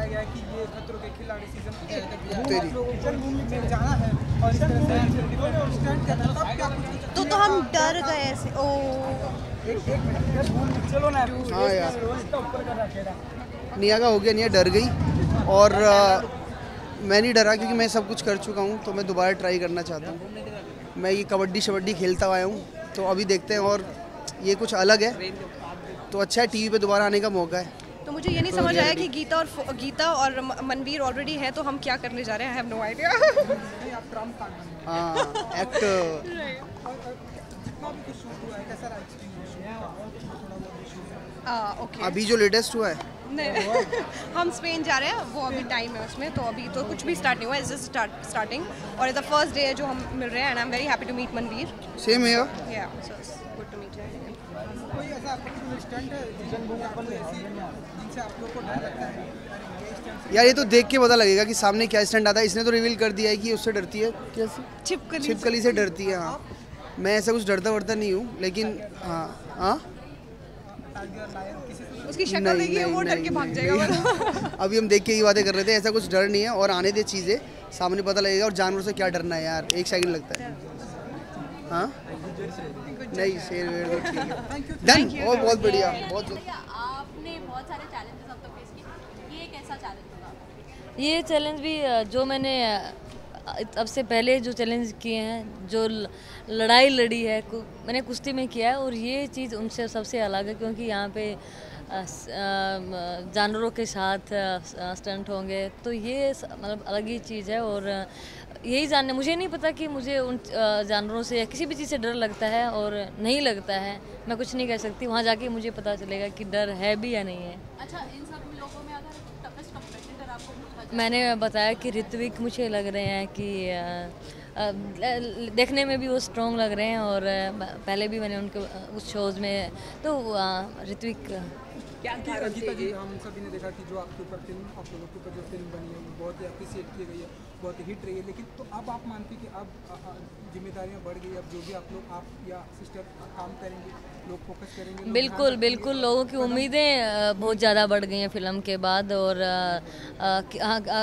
बताया गया है कि ये खतरों के खिलाड़ी सीजन तेरी जन्मभूमि में जाना है और इस तरह से स्टंट करना, तब क्या कुछ तो हम डर गए ऐसे। ओ एक मिनट चलो ना। हाँ यार, ऊपर कर रखेगा निया का हो गया, निया डर गई और मैं नहीं डरा क्योंकि मैं सब कुछ कर चुका हूँ, तो मैं दोबारा ट्राई करना चाहता हूँ। मैं ये कबड्डी शबड्डी खेलता आया हूँ, तो अभी देखते हैं, और ये कुछ अलग है तो अच्छा है, टीवी पे दोबारा आने का मौका है। तो मुझे ये नहीं समझ आया कि गीता और मनवीर ऑलरेडी है, तो हम क्या करने जा रहे हैं? I have no idea. हाँ, एक्टर। ओके, अभी जो लेटेस्ट हुआ है, नहीं हम स्पेन जा रहे हैं, वो अभी टाइम है उसमें, तो अभी तो कुछ भी स्टार्ट नहीं हुआ, इज जस्ट स्टार्टिंग और इज द फर्स्ट डे है जो हम मिल रहे हैं, and I am very happy to meet Manveer. Same here. Yeah so it's good to meet you. कोई ऐसा स्टंट है जिनसे आप लोगों को डर लगता है? यार ये तो देख के पता लगेगा कि सामने क्या स्टैंड आता है। इसने तो रिवील कर दिया है कि उससे डरती है, कैसे छिपकली से डरती है। हाँ, मैं ऐसा कुछ डरता वरता नहीं हूँ, लेकिन हाँ हाँ उसकी शक्ल देखिए, वो डर के भाग जाएगा। अभी हम देख के ही बातें कर रहे थे, ऐसा कुछ डर नहीं है, और आने दे चीज़ें, सामने पता लगेगा। और जानवर से क्या डरना है यार, एक सेकंड लगता है। हाँ नहीं, शेर वेर तो ठीक है, डन। और बहुत बढ़िया, बहुत आपने बहुत सारे चैलेंजेस अब तक फेस किए, ये कैसा चैलेंज था? ये चैलेंज भी जो मैंने अब से पहले जो चैलेंज किए हैं, जो लड़ाई लड़ी है, मैंने कुश्ती में किया है, और ये चीज़ उनसे सबसे अलग है, क्योंकि यहाँ पे जानवरों के साथ स्टंट होंगे, तो ये मतलब अलग ही चीज़ है। और यही जानने, मुझे नहीं पता कि मुझे उन जानवरों से या किसी भी चीज़ से डर लगता है और नहीं लगता है, मैं कुछ नहीं कह सकती। वहाँ जाके मुझे पता चलेगा कि डर है भी या नहीं है। अच्छा, इन सब लोगों में अगर टफेस्ट कंपटीटर आपको पूछा जाए? मैंने बताया कि ऋत्विक मुझे लग रहे हैं कि देखने में भी वो स्ट्रॉन्ग लग रहे हैं, और पहले भी मैंने उनके उस शोज़ में, तो ऋत्विक गीता जी, हम सभी ने देखा कि जो आपके ऊपर फिल्म, आप लोगों के ऊपर जो फिल्म बनी है वो बहुत ही अप्रिशिएट की गई है, बहुत ही हिट रही है, लेकिन तो अब आप मानती कि अब जिम्मेदारियां बढ़ गई, अब जो भी आप या सिस्टर काम करेंगे, लोग फोकस करेंगे? बिल्कुल बिल्कुल, लोगों की उम्मीदें बहुत ज़्यादा बढ़ गई हैं फिल्म के बाद, और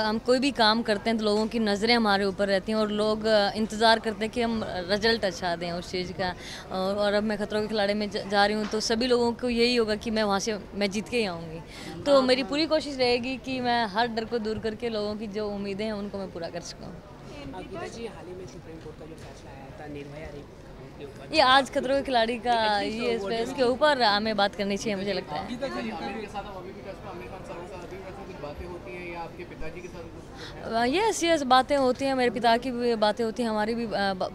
हम कोई भी काम करते हैं तो लोगों की नज़रें हमारे ऊपर रहती हैं, और लोग इंतज़ार करते हैं कि हम रिजल्ट अच्छा दें उस चीज़ का। और अब मैं खतरों के खिलाड़ी में जा रही हूँ, तो सभी लोगों को यही होगा कि मैं वहाँ से जीत के ही आऊँगी। तो मेरी पूरी कोशिश रहेगी कि मैं हर डर को दूर करके लोगों की जो उम्मीदें हैं उनको मैं पूरा कर सकूँ। गीता जी, हाल ही में सुप्रीम कोर्ट का जो फैसला आया था निर्भया रेप के ऊपर, ये आज खतरों के खिलाड़ी का ये इसके ऊपर हमें बात करनी चाहिए, मुझे लगता है। यस यस, बातें होती हैं, मेरे पिता की भी बातें होती हैं, हमारी भी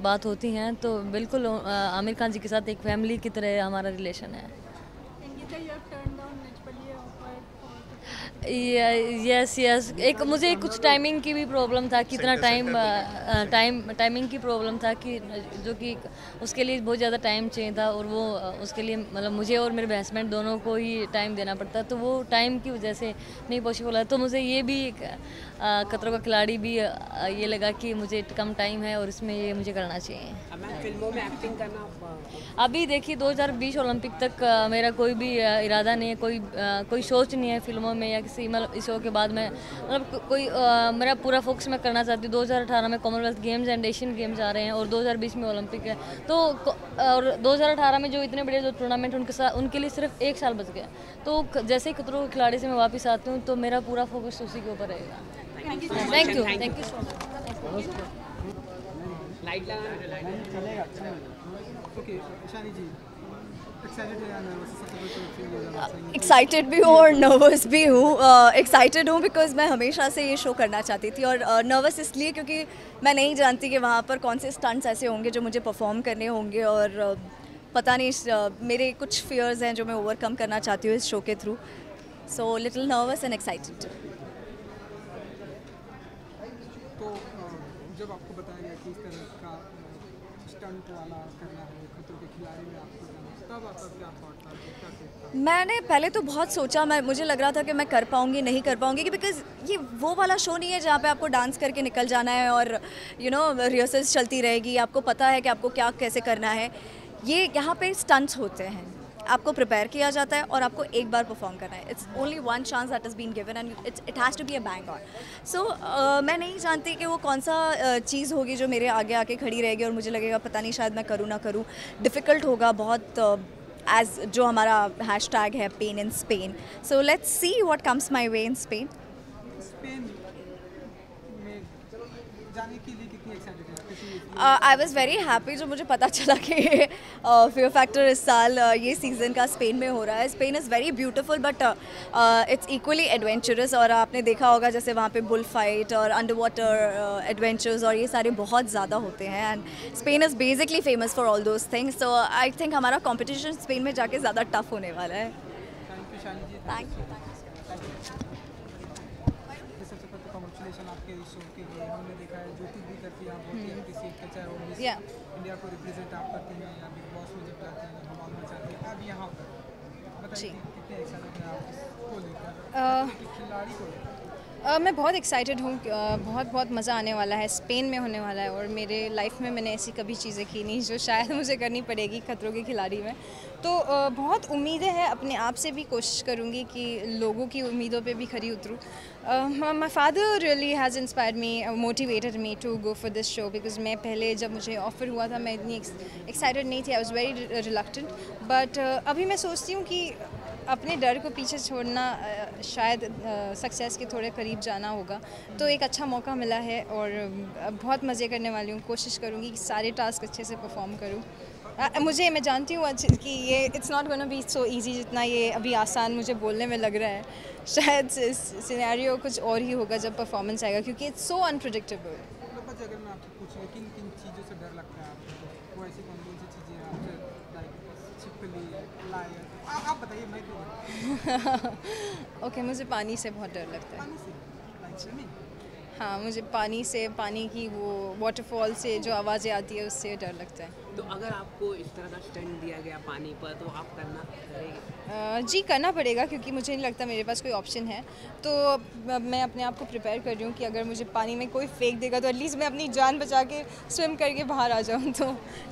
बात होती हैं, तो बिल्कुल आमिर खान जी के साथ एक फैमिली की तरह हमारा रिलेशन है। यस यस, एक मुझे कुछ टाइमिंग की भी प्रॉब्लम था, कितना टाइमिंग की प्रॉब्लम था, कि जो कि उसके लिए बहुत ज़्यादा टाइम चाहिए था, और वो उसके लिए मतलब मुझे और मेरे हस्बैंड दोनों को ही टाइम देना पड़ता, तो वो टाइम की वजह से नहीं पॉसिबल है। तो मुझे ये भी खतरों का खिलाड़ी भी ये लगा कि मुझे कम टाइम है और इसमें ये मुझे करना चाहिए। फिल्मों में एक्टिंग करना अभी देखिए 2020 ओलंपिक तक मेरा कोई भी इरादा नहीं है, कोई सोच नहीं है फिल्मों में या किसी, मतलब इस शो के बाद मैं मतलब कोई मेरा पूरा फोकस मैं करना चाहती हूँ। 2018 में Commonwealth Games and Asian Games आ रहे हैं, और 2020 में ओलंपिक है, तो और 2018 में जो इतने बड़े जो टूर्नामेंट उनके लिए सिर्फ 1 साल बच गया, तो जैसे ही खतरों के खिलाड़ी से मैं वापस आती हूँ तो मेरा पूरा फोकस उसी के ऊपर रहेगा। Thank you so much. Light लगाना ओके, ईशानी जी, एक्साइटेड भी हूँ और नर्वस भी हूँ। एक्साइटेड हूँ बिकॉज़ मैं हमेशा से ये शो करना चाहती थी, और नर्वस इसलिए क्योंकि मैं नहीं जानती कि वहाँ पर कौन से स्टंट्स ऐसे होंगे जो मुझे परफॉर्म करने होंगे, और पता नहीं मेरे कुछ फियर्स हैं जो मैं ओवरकम करना चाहती हूँ इस शो के through. So little nervous and excited. तो जब आपको बताया गया कि इस तरह का स्टंट वाला करना है खतरों के खिलाड़ी में आपको, तब आपका क्या थॉट था, क्या था? मैंने पहले तो बहुत सोचा, मुझे लग रहा था कि मैं कर पाऊँगी नहीं कर पाऊँगी, बिकॉज़ ये वो वाला शो नहीं है जहाँ पे आपको डांस करके निकल जाना है और रिहर्सल्स चलती रहेगी, आपको पता है कि आपको क्या कैसे करना है। ये यहाँ पे स्टंट्स होते हैं, आपको प्रिपेयर किया जाता है और आपको एक बार परफॉर्म करना है. It's only one chance that is been given and it has to be a bang on. So मैं नहीं जानती कि वो कौन सा चीज़ होगी जो मेरे आगे आके खड़ी रहेगी और मुझे लगेगा पता नहीं शायद मैं करूँ ना करूँ. डिफ़िकल्ट होगा बहुत, एज जो हमारा हैशटैग है pain in Spain. So let's see what comes my way in Spain. Spain में जाने के लिए कितनी एक्साइटेड है? आई वॉज़ वेरी हैप्पी जो मुझे पता चला कि फियर फैक्टर इस साल ये सीज़न का स्पेन में हो रहा है. Spain is very beautiful but it's equally adventurous. और आपने देखा होगा जैसे वहाँ पे बुल फाइट और अंडर वाटर एडवेंचर्स और ये सारे बहुत ज़्यादा होते हैं. And Spain is basically famous for all those things. So I think हमारा कॉम्पिटिशन स्पेन में जाके ज़्यादा टफ होने वाला है. Thank you Shani ji. Thank you. सबसे पहले कॉन्ग्रेचुलेशन आपके इस शो के लिए. हमने देखा है जो कुछ भी करती है आप बहुत ही अप्रिशिएट करते, चाहे वो मिस Yeah. इंडिया को रिप्रेजेंट आप करती हैं या बिग बॉस में जब जाती हैं हम आना चाहते हैं. अब यहाँ पर बताइए कि कितने एक्साइटेड हैं आप इसको लेकर, खिलाड़ी को लेकर? मैं बहुत एक्साइटेड हूँ. बहुत मज़ा आने वाला है. स्पेन में होने वाला है और मेरे लाइफ में मैंने ऐसी कभी चीज़ें की नहीं जो शायद मुझे करनी पड़ेगी खतरों के खिलाड़ी में. तो बहुत उम्मीदें हैं. अपने आप से भी कोशिश करूँगी कि लोगों की उम्मीदों पे भी खरी उतरूँ. My father really has inspired me, motivated me to go for this show because मैं पहले जब मुझे ऑफ़र हुआ था मैं इतनी एक्साइटेड नहीं थी. I was very reluctant. But अभी मैं सोचती हूँ कि अपने डर को पीछे छोड़ना शायद सक्सेस के थोड़े करीब जाना होगा. तो एक अच्छा मौका मिला है और बहुत मज़े करने वाली हूँ. कोशिश करूँगी कि सारे टास्क अच्छे से परफॉर्म करूँ. मैं जानती हूँ कि ये it's not gonna be so easy जितना ये अभी आसान मुझे बोलने में लग रहा है. शायद सिनेरियो कुछ और ही होगा जब परफॉर्मेंस आएगा क्योंकि इट्स सो अनप्रेडिक्टेबल. बस अगर मैं आपसे पूछूँ किन किन चीज़ों से डर लगता है आपको, वो ऐसी कौन कौन सी चीज़ें हैं आपसे, लाइक छिपकली, लायन, आप बताइए. मैं ओके, मुझे पानी से बहुत डर लगता है. पानी से, लाइक स्विमिंग. हाँ, मुझे पानी से, पानी की वो वाटरफॉल से जो आवाज़ें आती है उससे डर लगता है. तो अगर आपको इस तरह का स्टंट दिया गया पानी पर तो आप करेंगे? जी करना पड़ेगा क्योंकि मुझे नहीं लगता मेरे पास कोई ऑप्शन है. तो मैं अपने आप को प्रिपेयर कर रही हूँ कि अगर मुझे पानी में कोई फेंक देगा तो एटलीस्ट मैं अपनी जान बचा के स्विम करके बाहर आ जाऊँ. तो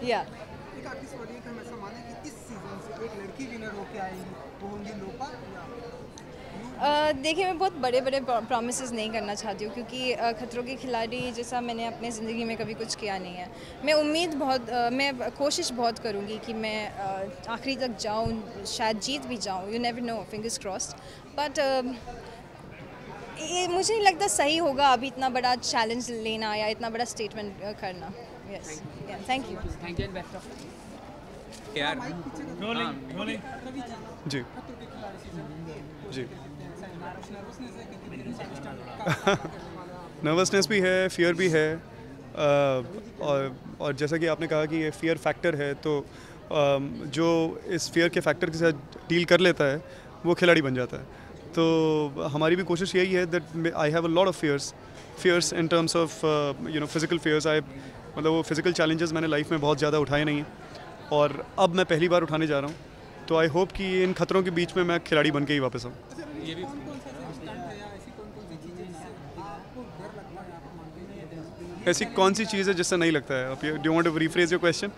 या एक आखिरी सवाल ये कि हम ऐसा माने कि इस सीज़न से एक लड़की विनर होकर आएगी, वो होंगी लोपा या? देखिए, मैं बहुत बड़े प्रॉमिसेस नहीं करना चाहती हूँ क्योंकि खतरों के खिलाड़ी जैसा मैंने अपने ज़िंदगी में कभी कुछ किया नहीं है. मैं कोशिश बहुत करूँगी कि मैं आखिरी तक जाऊँ, शायद जीत भी जाऊँ. You never know, fingers crossed. But ये मुझे नहीं लगता सही होगा अभी इतना बड़ा चैलेंज लेना या इतना बड़ा स्टेटमेंट करना. Yes, thank you. Thank you and best of यार जी जी नर्वसनेस भी है, फियर भी है. और जैसा कि आपने कहा कि ये फियर फैक्टर है, तो जो इस फियर के फैक्टर के साथ डील कर लेता है वो खिलाड़ी बन जाता है. तो हमारी भी कोशिश यही है that I have a lot of fears in terms of physical fears. मतलब वो फिज़िकल चैलेंजेस मैंने लाइफ में बहुत ज़्यादा उठाए नहीं हैं और अब मैं पहली बार उठाने जा रहा हूँ. तो आई होप कि इन खतरों के बीच में मैं खिलाड़ी बन के ही वापस आऊँ. ये भी ऐसी कौन सी चीज़ है जिससे नहीं लगता है? Do you want to rephrase your question?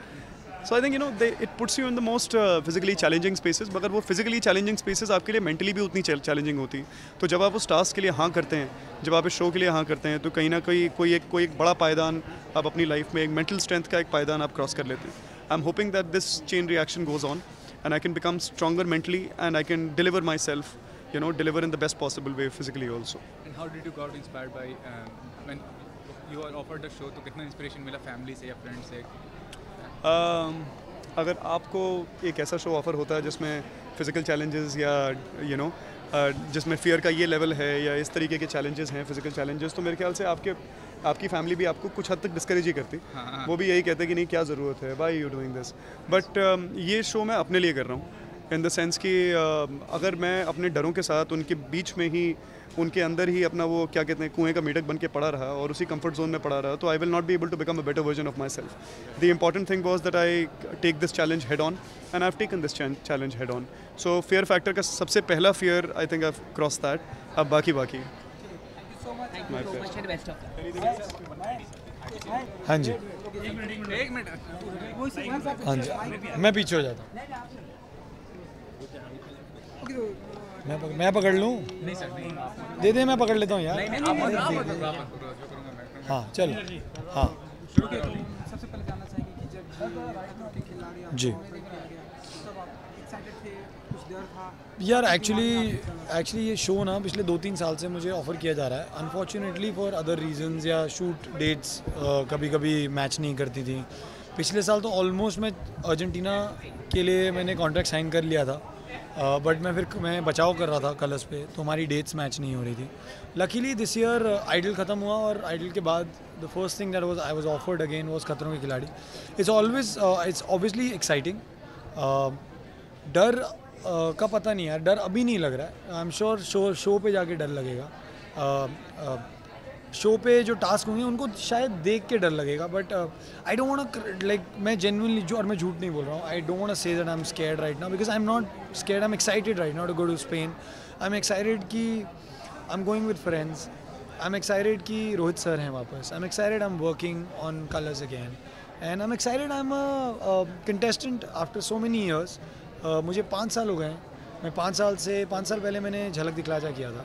So I think it puts you in the most physically challenging spaces. मगर वो फिजिकली चैलेंजिंग स्पेसेस आपके लिए मेंटली भी उतनी चैलेंजिंग होती है. तो जब आप उस टास्क के लिए हाँ करते हैं, जब आप इस शो के लिए हाँ करते हैं, तो कहीं ना कहीं कोई एक बड़ा पायदान आप अपनी लाइफ में, एक मेंटल स्ट्रेंथ का एक पायदान आप क्रॉस कर लेते हैं. I am hoping that this chain reaction goes on and I can become stronger mentally and I can deliver myself, deliver in the best possible way physically also. And how did you got inspired by when you were offered the show? तो कितना inspiration मिला family से या friend से? अगर आपको एक ऐसा शो ऑफर होता है जिसमें फिज़िकल चैलेंजेस या जिसमें फियर का ये लेवल है या इस तरीके के चैलेंजेस हैं, फिज़िकल चैलेंजेस, तो मेरे ख्याल से आपकी फैमिली भी आपको कुछ हद तक डिस्करेज ही करती. वो भी यही कहते हैं कि नहीं, क्या ज़रूरत है, why you doing this. But ये शो मैं अपने लिए कर रहा हूँ इन द सेंस कि अगर मैं अपने डरों के साथ उनके बीच में ही, उनके अंदर ही अपना वो क्या कहते हैं कुएं का मेढक बन के पड़ा रहा और उसी कंफर्ट जोन में पड़ा रहा, तो I will not be able to become a better version of myself. The important thing was that I take this challenge head on and I have taken this challenge head on. So fear factor का सबसे पहला fear I think I have cross that. अब बाकी हाँ जी, हाँ जी, मैं पीछे हो जाता हूँ. मैं पकड़ लूँ? नहीं सर नहीं दे दे, मैं पकड़ लेता हूँ यार। नहीं आप जो करूँगा मैं हाँ चल, हाँ ओके, तो सबसे पहले जानना चाहेंगे कि जब खतरों के खिलाड़ी आपको जी। ऑफर किया गया तब आप एक्साइटेड थे, कुछ डर था? यार एक्चुअली ये शो ना पिछले 2-3 साल से मुझे ऑफ़र किया जा रहा है। अनफॉर्चुनेटली फॉर अदर रीजंस या शूट डेट्स कभी कभी मैच नहीं करती थी। पिछले साल तो ऑलमोस्ट मैं अर्जेंटीना के लिए मैंने कॉन्ट्रैक्ट साइन कर लिया था, बट मैं बचाव कर रहा था कलर्स पे, तो हमारी डेट्स मैच नहीं हो रही थी। लकीली दिस ईयर आइडल ख़त्म हुआ और आइडल के बाद the first thing that I was offered again was खतरों के खिलाड़ी। It's obviously exciting. डर का पता नहीं यार, डर अभी नहीं लग रहा है। आई एम श्योर शो पे जाके डर लगेगा। शो पे जो टास्क होंगे उनको शायद देख के डर लगेगा, but I don't want like मैं जेन्युइनली और मैं झूठ नहीं बोल रहा हूँ, I don't want say that I am scared right now because I am not scared, I am excited right now to go to Spain. I am excited कि I am going with friends, I am excited कि Rohit sir हैं वापस, I am excited I am working on Colors again and I am excited I am a contestant after so many years. मुझे 5 साल हो गए हैं, मैं 5 साल पहले मैंने झलक दिखला जा किया था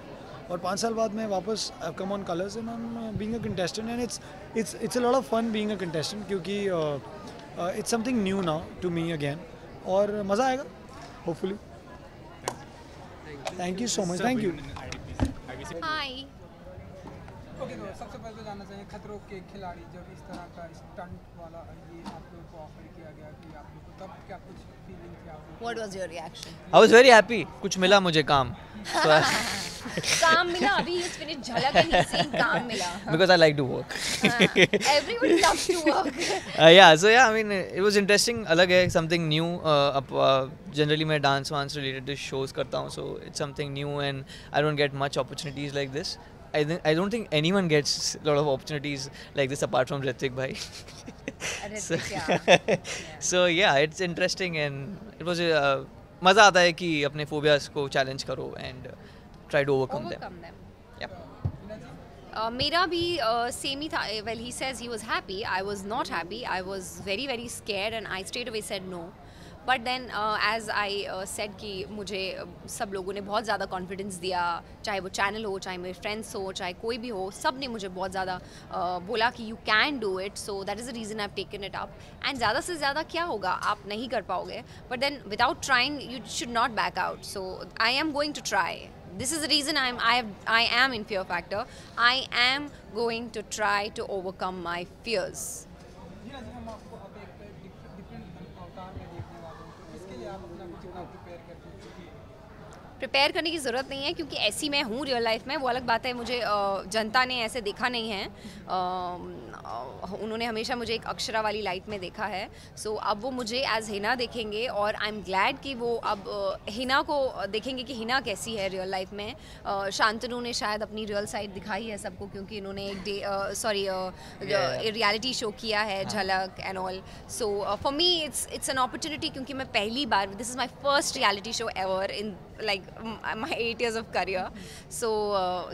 और 5 साल बाद मैं वापस come on Colors and I am being a contestant and it's a lot of fun being a contestant क्योंकि it's something new now to me again और मज़ा आएगा hopefully. Thank you so much, thank you. Hi okay, तो सबसे पहले तो जानना चाहिए खतरों के खिलाड़ी जब इस तरह का स्टंट वाला ये आप लोगों को ऑफर किया गया कि आप लोग को, तब क्या कुछ फीलिंग थी आप लोगों को? What was your reaction? I was very happy. कुछ मिला मुझे काम. So काम मिला, अभी इस फिनिश झलक है नहीं सीन काम मिला। because I like to work. Everyone loves to work. Yeah, so yeah, I mean it was interesting. अलग है, something new. Generally मैं dance related shows करता हूँ, so it's something new and I don't get much opportunities like this. I don't think anyone gets a lot of opportunities like this apart from Ritik bhai. So yeah, it's interesting and it was मज़ा आता है कि अपने phobias को challenge करो and try to overcome them. Yeah. मेरा भी same ही था. Well, he says he was happy. I was not happy. I was very very scared and I straight away said no. But then as I said कि मुझे सब लोगों ने बहुत ज़्यादा कॉन्फिडेंस दिया, चाहे वो चैनल हो, चाहे मेरे फ्रेंड्स हो, चाहे कोई भी हो, सब ने मुझे बहुत ज़्यादा बोला कि you can do it, so that is the reason I have taken it up. And ज़्यादा से ज़्यादा क्या होगा, आप नहीं कर पाओगे, but then without trying you should not back out. So I am going to try. This is the reason I am in Fear Factor. I am going to try to overcome my fears. हम आपको अब एक different अवतार में देखने वाले हैं, तो इसके लिए आप अपना कितना प्रिपेयर करते हैं? प्रिपेयर करने की ज़रूरत नहीं है क्योंकि ऐसी मैं हूँ रियल लाइफ में. वो अलग बात है, मुझे जनता ने ऐसे देखा नहीं है. उन्होंने हमेशा मुझे एक अक्षरा वाली लाइट में देखा है. सो अब वो मुझे एज हिना देखेंगे और आई एम ग्लैड कि वो अब हिना को देखेंगे कि हिना कैसी है रियल लाइफ में. शांतनु ने शायद अपनी रियल साइड दिखाई है सबको क्योंकि इन्होंने एक रियलिटी शो किया है, Jhalak and all. So for me it's an opportunity क्योंकि मैं पहली बार, this is my first reality show ever in like my 8 years of career. So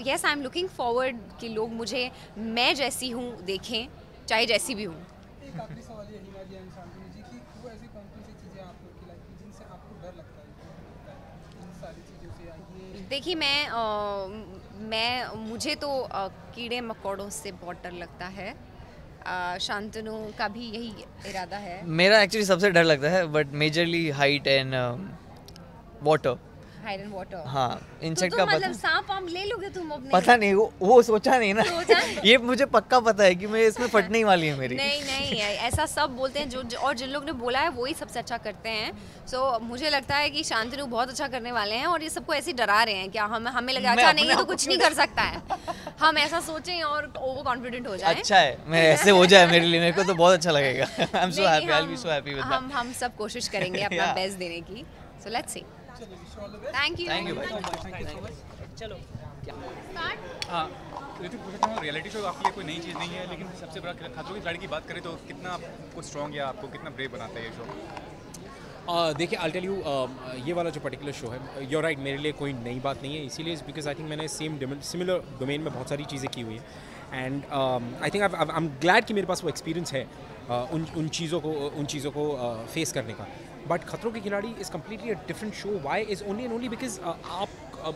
yes, I'm looking forward कि लोग मुझे मैं जैसी हूँ देखें, चाहे जैसी भी हूँ. एक आखिरी सवाल ये हिना जी एंड शांतनु जी कि वो ऐसी कौन सी चीज़ें आप लोग की लाइफ में जिनसे आपको डर लगता है, इन सारी चीज़ों से? ये देखिए मुझे तो कीड़े मकोड़ों से बहुत डर लगता है. शांतनु का भी यही इरादा है. मेरा एक्चुअली सबसे डर लगता है but majorly height and water. Hide and water. हाँ, इंसेक्ट का मतलब सांप आम ले लोगे तुम अपने? पता नहीं, वो सोचा नहीं ना. ये मुझे पक्का पता है कि मैं इसमें फटने ही वाली है मेरी. नहीं ऐसा सब बोलते हैं जो और जिन लोग ने बोला है वही सबसे अच्छा करते हैं. सो मुझे लगता है कि शांतनु बहुत अच्छा करने वाले हैं और ये सबको ऐसे डरा रहे हैं. क्या हमें लगा अच्छा नहीं ये तो कुछ नहीं कर सकता है, हम ऐसा सोचें और ओवर कॉन्फिडेंट हो जाएं. अच्छा है, मैं ऐसे हो जाए मेरे लिए, मेरे को तो बहुत अच्छा लगेगा. I am so happy, I will be so happy with that. हम सब कोशिश करेंगे अपना बेस्ट देने की. So let's see. Thank you भाई. चलो हाँ, ऋतिक पूछता हूँ, रियलिटी शो आपके लिए कोई नई चीज़ नहीं है, लेकिन सबसे बड़ा खतरों के खिलाड़ी की बात करें तो कितना आपको स्ट्रॉन्ग या आपको कितना ब्रेव बनाता है ये शो? देखिए, आई टेल यू, ये वाला जो पर्टिकुलर शो है, यूर राइट, मेरे लिए कोई नई बात नहीं है. इसीलिए बिकॉज आई थिंक मैंने सिमिलर डोमेन में बहुत सारी चीज़ें की हुई है and I think I am glad कि मेरे पास वो एक्सपीरियंस है. उन चीज़ों को फेस करने का। But Khatron ke Khiladi is completely a different show. Why is only and only because आप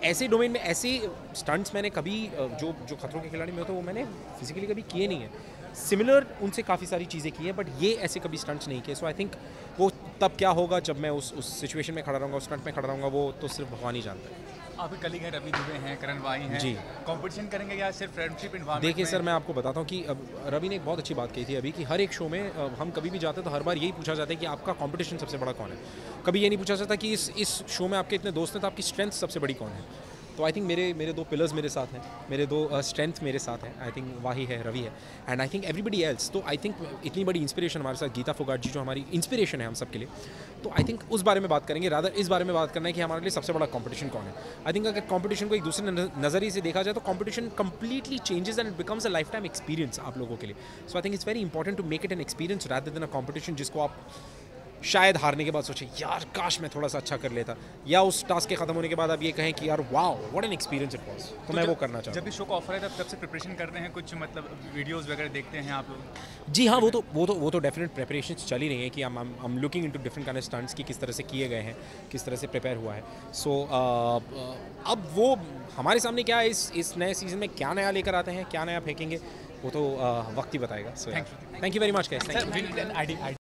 ऐसे डोमेन में ऐसे स्टंट्स मैंने कभी जो खतरों के खिलाड़ी में होता है वो मैंने फिजिकली कभी किए नहीं है। सिमिलर उनसे काफ़ी सारी चीज़ें की हैं बट ये ऐसे कभी स्टंट्स नहीं किए। सो आई थिंक वो तब क्या होगा जब मैं उस सिचुएशन में खड़ा रहूँगा, उस स्टंट में खड़ा रहूँगा, वो तो सिर्फ भगवान ही जानता है। आपके कलीग हैं रवि दुबे हैं, करण वाई हैं जी। कंपटीशन करेंगे या सिर्फ फ्रेंडशिप इन्वायरमेंट? देखिए सर, मैं आपको बताता हूँ कि रवि ने एक बहुत अच्छी बात कही थी अभी कि हर एक शो में हम कभी भी जाते हैं तो हर बार यही पूछा जाता है कि आपका कंपटीशन सबसे बड़ा कौन है। कभी ये नहीं पूछा जाता कि इस शो में आपके इतने दोस्त हैं तो आपकी स्ट्रेंथ सबसे बड़ी कौन है। तो आई थिंक मेरे दो पिलर्स मेरे साथ हैं, मेरे दो स्ट्रेंथ मेरे साथ हैं। आई थिंक वाही है, रवि है, and I think everybody else. तो आई थिंक इतनी बड़ी इंस्पिरेशन हमारे साथ गीता फोगाट जी जो हमारी इंस्पिरेशन है हम सब के लिए। तो आई थिंक उस बारे में बात करेंगे, रादर इस बारे में बात करना है कि हमारे लिए सबसे बड़ा कंपटीशन कौन है। आई थिंक अगर कंपटीशन को एक दूसरे नज़रिए से देखा जाए तो competition completely changes and it becomes a life time experience आप लोगों के लिए। So I think it's very important to make it an experience rather than a competition जिसको आप शायद हारने के बाद सोचे यार काश मैं थोड़ा सा अच्छा कर लेता, या उस टास्क के खत्म होने के बाद आप ये कहें कि यार wow what an experience it was. तो मैं वो करना चाहता हूं। जब भी शो का ऑफर है तब से प्रिपरेशन करते हैं, कुछ मतलब वीडियोस वगैरह देखते हैं आप लोग? जी हाँ, वो तो डेफिनेट प्रिपरेशंस चल ही रही है कि हम looking into different kind of stunts की किस तरह से किए गए हैं, किस तरह से प्रिपेयर हुआ है। सो अब वो हमारे सामने क्या है, इस नए सीजन में क्या नया लेकर आते हैं, क्या नया फेंकेंगे, वो तो वक्त ही बताएगा। So thank you very much guys.